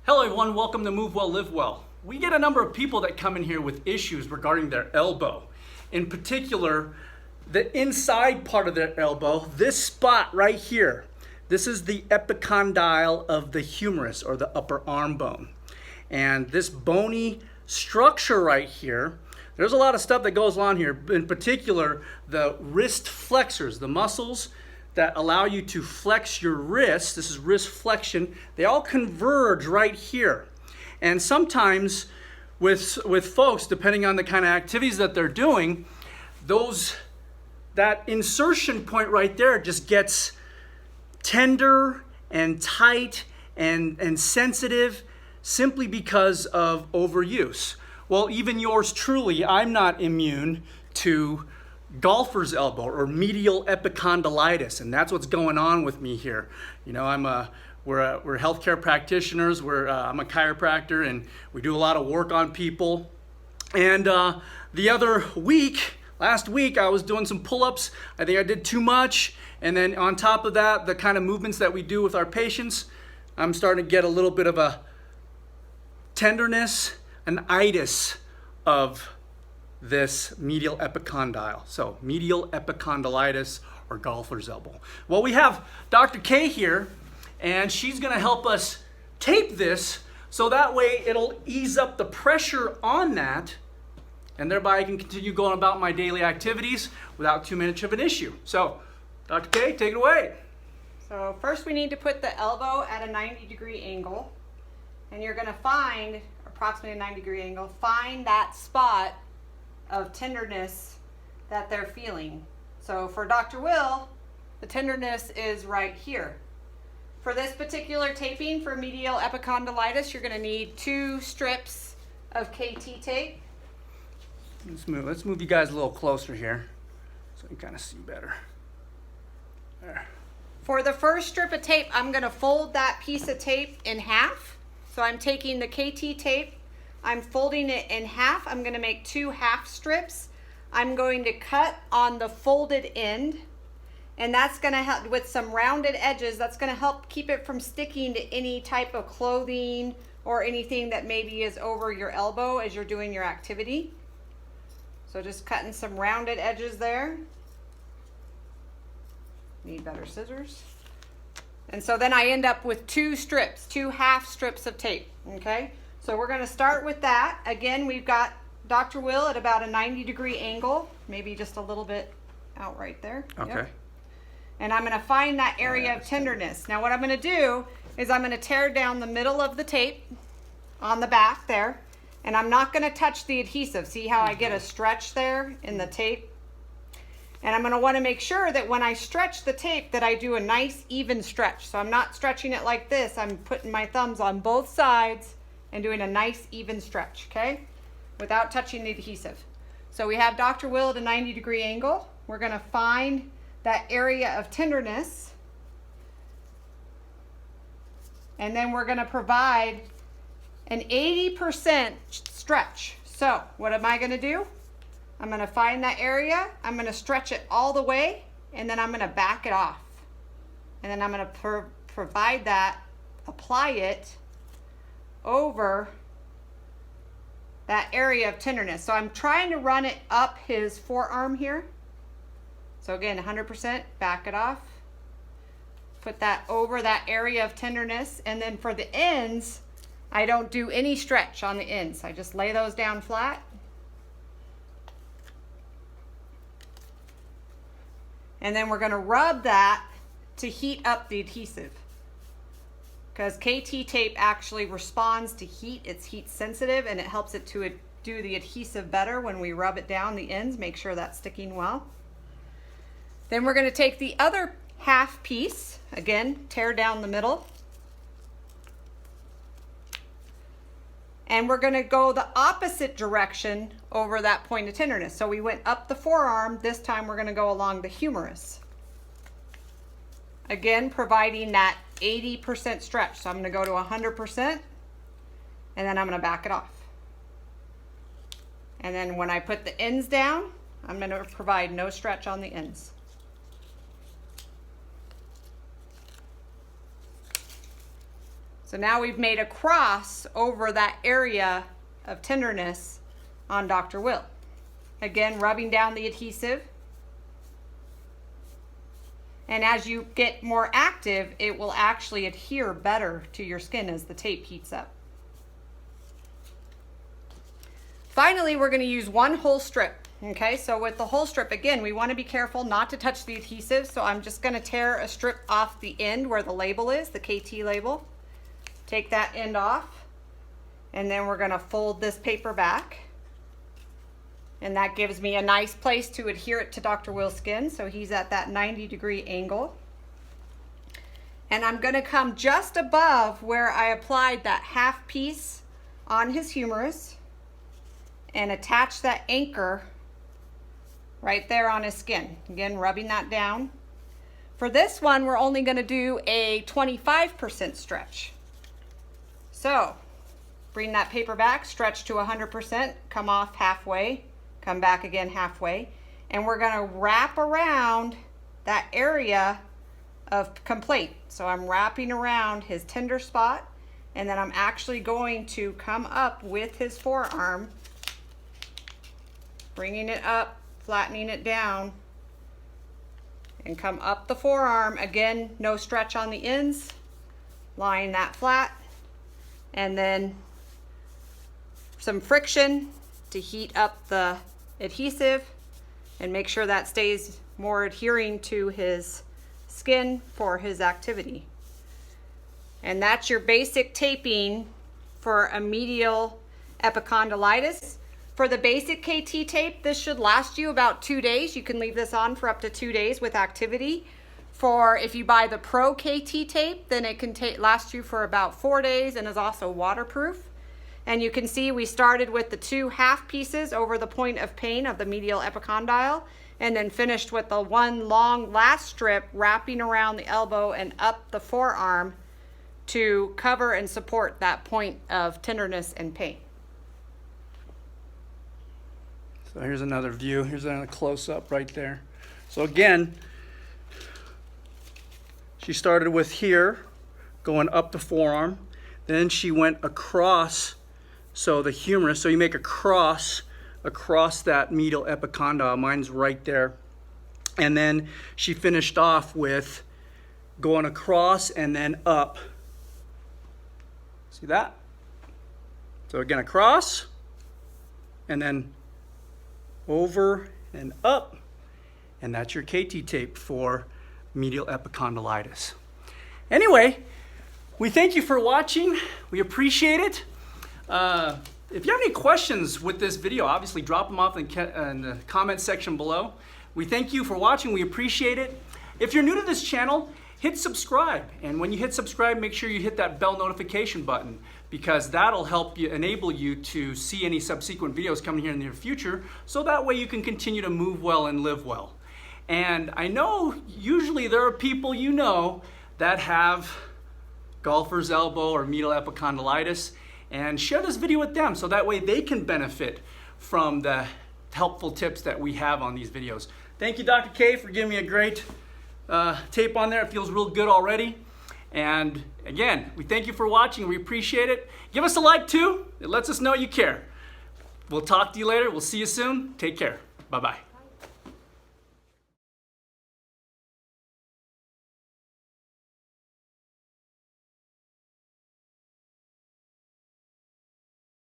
Hello everyone, welcome to Move Well, Live Well. We get a number of people that come in here with issues regarding their elbow. In particular, the inside part of their elbow, this spot right here. This is the epicondyle of the humerus or the upper arm bone. And this bony structure right here, there's a lot of stuff that goes on here. In particular, the wrist flexors, the muscles that allow you to flex your wrist, this is wrist flexion, they all converge right here. And sometimes with folks, depending on the kind of activities that they're doing, that insertion point right there just gets tender and tight and sensitive simply because of overuse. Well, even yours truly, I'm not immune to golfer's elbow or medial epicondylitis, and that's what's going on with me here. You know, we're healthcare practitioners. I'm a chiropractor, and we do a lot of work on people. And last week, I was doing some pull-ups. I think I did too much, and then on top of that, the kind of movements that we do with our patients, I'm starting to get a little bit of a tenderness, an itis of this medial epicondyle. So medial epicondylitis or golfer's elbow. Well, we have Dr. K here, and she's gonna help us tape this so that way it'll ease up the pressure on that, and thereby I can continue going about my daily activities without too much of an issue. So, Dr. K, take it away. So first we need to put the elbow at a 90-degree angle, and you're gonna find approximately a 90-degree angle, find that spot of tenderness that they're feeling. So for Dr. Will, the tenderness is right here. For this particular taping for medial epicondylitis, you're going to need 2 strips of KT tape. Let's move you guys a little closer here so you can kind of see better. There. For the first strip of tape, I'm going to fold that piece of tape in half. So I'm taking the KT tape, I'm folding it in half. I'm going to make 2 half strips. I'm going to cut on the folded end, and that's going to help with some rounded edges. That's going to help keep it from sticking to any type of clothing or anything that maybe is over your elbow as you're doing your activity. So just cutting some rounded edges there. Need better scissors. And so then I end up with 2 strips, 2 half strips of tape, okay? So we're going to start with that. Again, we've got Dr. Will at about a 90-degree angle, maybe just a little bit out right there. Okay. Yep. And I'm going to find that area of tenderness. Now what I'm going to do is I'm going to tear down the middle of the tape on the back there, and I'm not going to touch the adhesive. See how I get a stretch there in the tape? And I'm going to want to make sure that when I stretch the tape that I do a nice even stretch. So I'm not stretching it like this. I'm putting my thumbs on both sides and doing a nice even stretch, okay? Without touching the adhesive. So we have Dr. Will at a 90-degree angle. We're gonna find that area of tenderness. And then we're gonna provide an 80% stretch. So what am I gonna do? I'm gonna find that area, I'm gonna stretch it all the way, and then I'm gonna back it off. And then I'm gonna provide that, apply it over that area of tenderness. So I'm trying to run it up his forearm here. So again, 100%, back it off. Put that over that area of tenderness. And then for the ends, I don't do any stretch on the ends. I just lay those down flat. And then we're gonna rub that to heat up the adhesive, because KT tape actually responds to heat. It's heat sensitive, and it helps it to do the adhesive better when we rub it down the ends, make sure that's sticking well. Then we're going to take the other half piece, again, tear down the middle. And we're going to go the opposite direction over that point of tenderness. So we went up the forearm, this time we're going to go along the humerus. Again, providing that 80% stretch. So I'm going to go to 100%, and then I'm going to back it off. And then when I put the ends down, I'm going to provide no stretch on the ends. So now we've made a cross over that area of tenderness on Dr. Will. Again, rubbing down the adhesive. And as you get more active, it will actually adhere better to your skin as the tape heats up. Finally, we're going to use one whole strip. Okay, so with the whole strip, again, we want to be careful not to touch the adhesive. So I'm just going to tear a strip off the end where the label is, the KT label. Take that end off. And then we're going to fold this paper back. And that gives me a nice place to adhere it to Dr. Will's skin. So he's at that 90-degree angle. And I'm going to come just above where I applied that half piece on his humerus and attach that anchor right there on his skin. Again, rubbing that down. For this one, we're only going to do a 25% stretch. So bring that paper back, stretch to 100%, come off halfway, come back again halfway, and we're going to wrap around that area of complaint. So I'm wrapping around his tender spot, and then I'm actually going to come up with his forearm, bringing it up, flattening it down, and come up the forearm. Again, no stretch on the ends, lying that flat, and then some friction to heat up the adhesive and make sure that stays more adhering to his skin for his activity. And that's your basic taping for a medial epicondylitis. For the basic KT tape, this should last you about 2 days. You can leave this on for up to 2 days with activity. For if you buy the Pro KT tape, then it can last you for about 4 days and is also waterproof. And you can see we started with the 2 half pieces over the point of pain of the medial epicondyle, and then finished with the one long last strip wrapping around the elbow and up the forearm to cover and support that point of tenderness and pain. So here's another view. Here's another close-up right there. So again, she started with here, going up the forearm. Then she went across, so the humerus. So you make a cross across that medial epicondyle. Mine's right there. And then she finished off with going across and then up. See that? So again, across, and then over and up, and that's your KT tape for medial epicondylitis. Anyway, we thank you for watching. We appreciate it. If you have any questions with this video, obviously drop them off in the comment section below. We thank you for watching. We appreciate it. If you're new to this channel, hit subscribe. And when you hit subscribe, make sure you hit that bell notification button, because that'll help you, enable you to see any subsequent videos coming here in the near future, so that way you can continue to move well and live well. And I know usually there are people you know that have golfer's elbow or medial epicondylitis, and share this video with them so that way they can benefit from the helpful tips that we have on these videos. Thank you, Dr. K, for giving me a great tape on there. It feels real good already. And again, we thank you for watching. We appreciate it. Give us a like too. It lets us know you care. We'll talk to you later. We'll see you soon. Take care. Bye-bye.